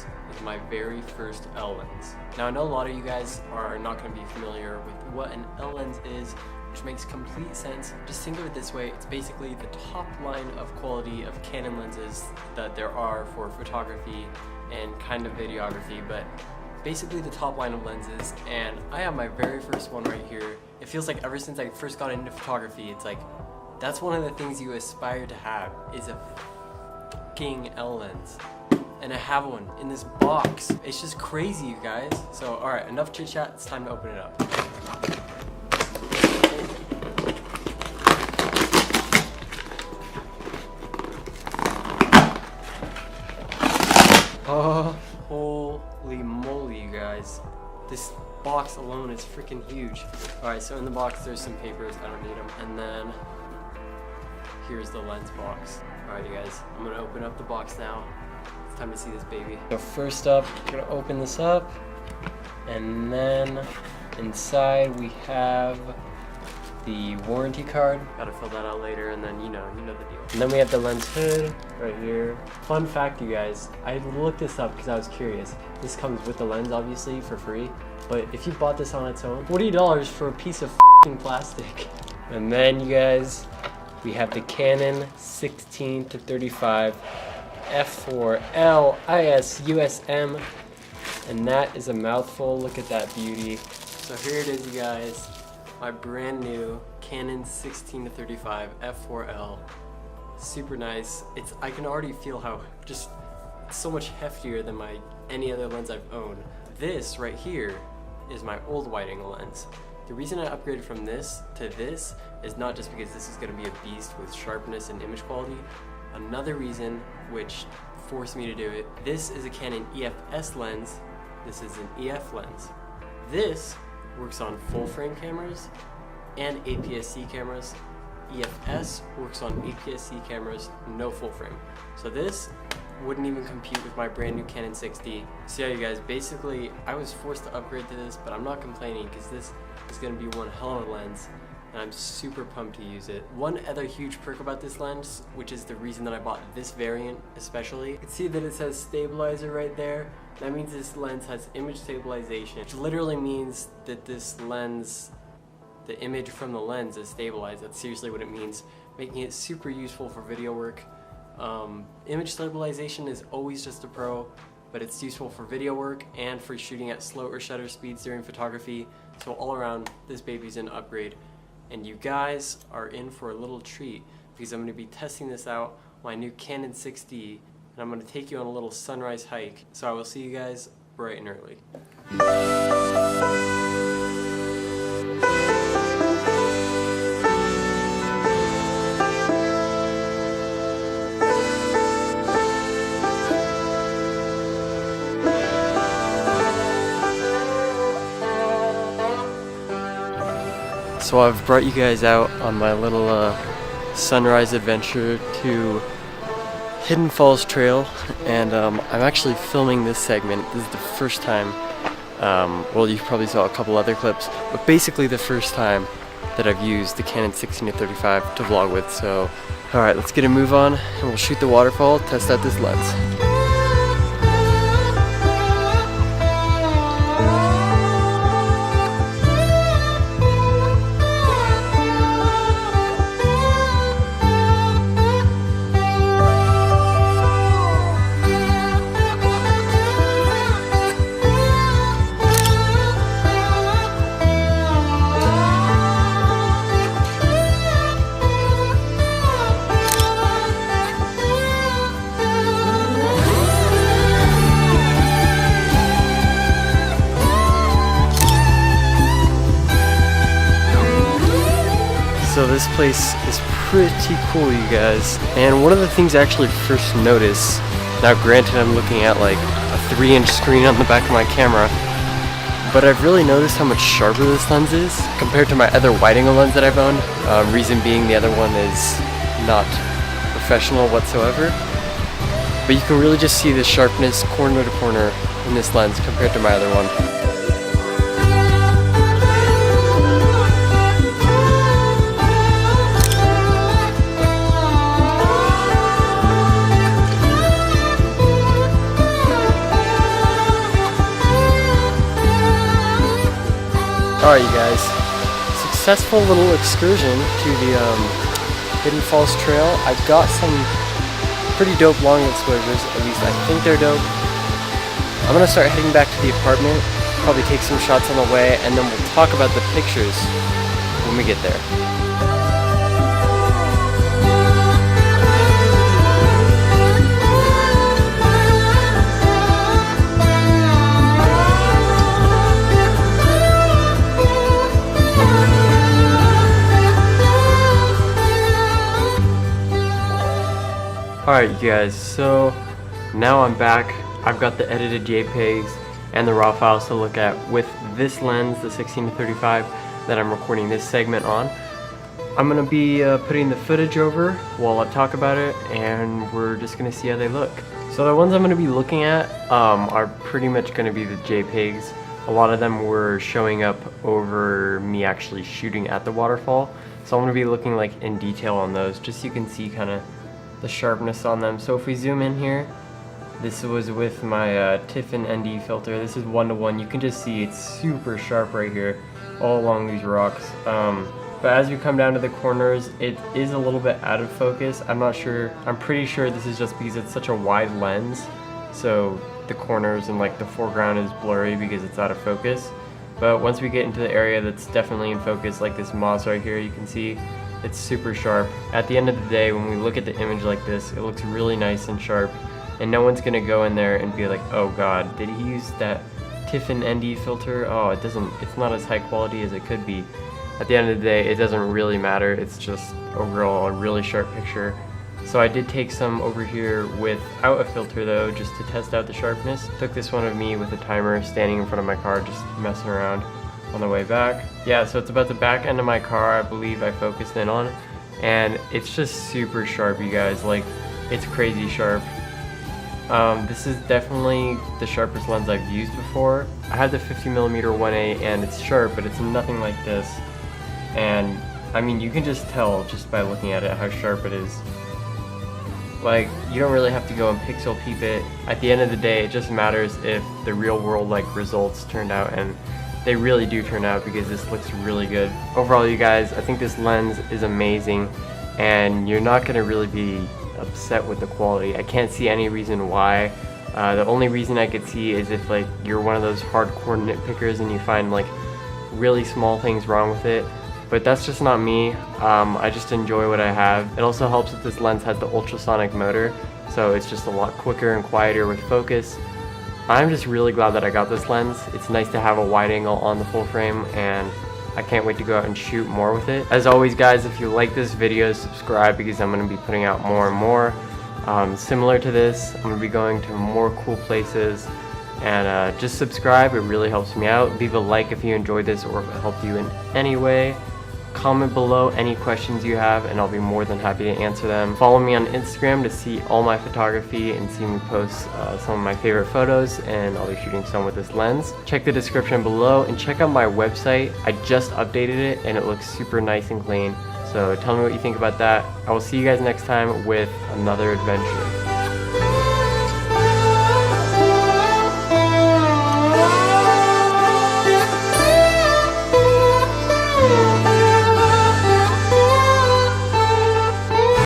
lens is my very first L lens. Now I know a lot of you guys are not going to be familiar with what an L lens is, which makes complete sense. Just think of it this way, it's basically the top line of quality of Canon lenses that there are for photography and kind of videography, but basically the top line of lenses. And I have my very first one right here. It feels like ever since I first got into photography, it's like that's one of the things you aspire to have, is a fucking L lens. And I have one in this box. It's just crazy, you guys. So alright, enough chit chat, it's time to open it up. Oh, holy moly, you guys. This box alone is freaking huge. Alright, so in the box there's some papers, I don't need them. And then here's the lens box. Alright, you guys, I'm gonna open up the box now. It's time to see this baby. So first up, I'm gonna open this up. And then inside we have the warranty card. Gotta fill that out later, and then you know the deal. And then we have the lens hood right here. Fun fact, you guys, I looked this up because I was curious. This comes with the lens, obviously, for free. But if you bought this on its own, $40 for a piece of f***ing plastic. And then, you guys, we have the Canon 16-35 f4L IS USM. And that is a mouthful. Look at that beauty. So here it is, you guys. My brand new Canon 16-35 f4L. Super nice. I can already feel how it's so much heftier than any other lens I've owned. This right here is my old wide-angle lens. The reason I upgraded from this to this is not just because this is going to be a beast with sharpness and image quality. Another reason which forced me to do it, this is a Canon EFS lens. This is an EF lens. This works on full frame cameras and APS-C cameras. EFS works on APS-C cameras, no full frame. So this wouldn't even compete with my brand new Canon 6D. So yeah, you guys, basically I was forced to upgrade to this, but I'm not complaining because this is going to be one hell of a lens and I'm super pumped to use it. One other huge perk about this lens, which is the reason that I bought this variant especially, you can see that it says stabilizer right there. That means this lens has image stabilization, which literally means that this lens, the image from the lens is stabilized. That's seriously what it means, making it super useful for video work. Image stabilization is always just a pro, but it's useful for video work and for shooting at slower shutter speeds during photography. So all around, this baby's an upgrade. And you guys are in for a little treat because I'm going to be testing this out on my new Canon 6D, and I'm going to take you on a little sunrise hike. So I will see you guys bright and early. So I've brought you guys out on my little sunrise adventure to Hidden Falls Trail, and I'm actually filming this segment. This is the first time, well, you probably saw a couple other clips, but basically the first time that I've used the Canon 16-35 to vlog with. So alright, let's get a move on and we'll shoot the waterfall, test out this lens. So this place is pretty cool, you guys. And one of the things I actually first noticed, now granted I'm looking at like a 3-inch screen on the back of my camera, but I've really noticed how much sharper this lens is compared to my other wide-angle lens that I've owned. Reason being the other one is not professional whatsoever. But you can really just see the sharpness corner to corner in this lens compared to my other one. Alright, you guys. Successful little excursion to the Hidden Falls Trail. I got some pretty dope long exposures, at least I think they're dope. I'm gonna start heading back to the apartment, probably take some shots on the way, and then we'll talk about the pictures when we get there. Alright, you guys, so now I'm back. I've got the edited JPEGs and the RAW files to look at with this lens, the 16-35, that I'm recording this segment on. I'm going to be putting the footage over while I talk about it, and we're just going to see how they look. So the ones I'm going to be looking at are pretty much going to be the JPEGs. A lot of them were showing up over me actually shooting at the waterfall. So I'm going to be looking like in detail on those, just so you can see kind of the sharpness on them. So if we zoom in here, this was with my Tiffin ND filter. This is 1:1. You can just see it's super sharp right here all along these rocks. But as we come down to the corners, it is a little bit out of focus. I'm not sure. I'm pretty sure this is just because it's such a wide lens, so the corners and like the foreground is blurry because it's out of focus. But once we get into the area that's definitely in focus, like this moss right here, you can see it's super sharp. At the end of the day, when we look at the image like this, it looks really nice and sharp, and no one's gonna go in there and be like, oh god, did he use that Tiffin ND filter? Oh, it's not as high quality as it could be. At the end of the day, it doesn't really matter. It's just overall a really sharp picture. So I did take some over here without a filter though, just to test out the sharpness. Took this one of me with a timer standing in front of my car, just messing around on the way back. Yeah, so it's about the back end of my car, I believe I focused in on, and it's just super sharp, you guys. Like, it's crazy sharp. This is definitely the sharpest lens I've used before. I had the 50mm 1.8 and it's sharp, but it's nothing like this. And I mean, you can just tell just by looking at it how sharp it is. Like, you don't really have to go and pixel peep it. At the end of the day, it just matters if the real world like results turned out, and they really do turn out because this looks really good. Overall, you guys, I think this lens is amazing, and you're not gonna really be upset with the quality. I can't see any reason why. The only reason I could see is if like you're one of those hardcore nitpickers and you find like really small things wrong with it. But that's just not me. I just enjoy what I have. It also helps that this lens has the ultrasonic motor, so it's just a lot quicker and quieter with focus. I'm just really glad that I got this lens. It's nice to have a wide angle on the full frame, and I can't wait to go out and shoot more with it. As always, guys, if you like this video, subscribe because I'm going to be putting out more and more. Similar to this, I'm going to be going to more cool places, and just subscribe. It really helps me out. Leave a like if you enjoyed this or if it helped you in any way. Comment below any questions you have and I'll be more than happy to answer them. Follow me on Instagram to see all my photography and see me post some of my favorite photos, and I'll be shooting some with this lens. Check the description below and check out my website. I just updated it and it looks super nice and clean. So tell me what you think about that. I will see you guys next time with another adventure.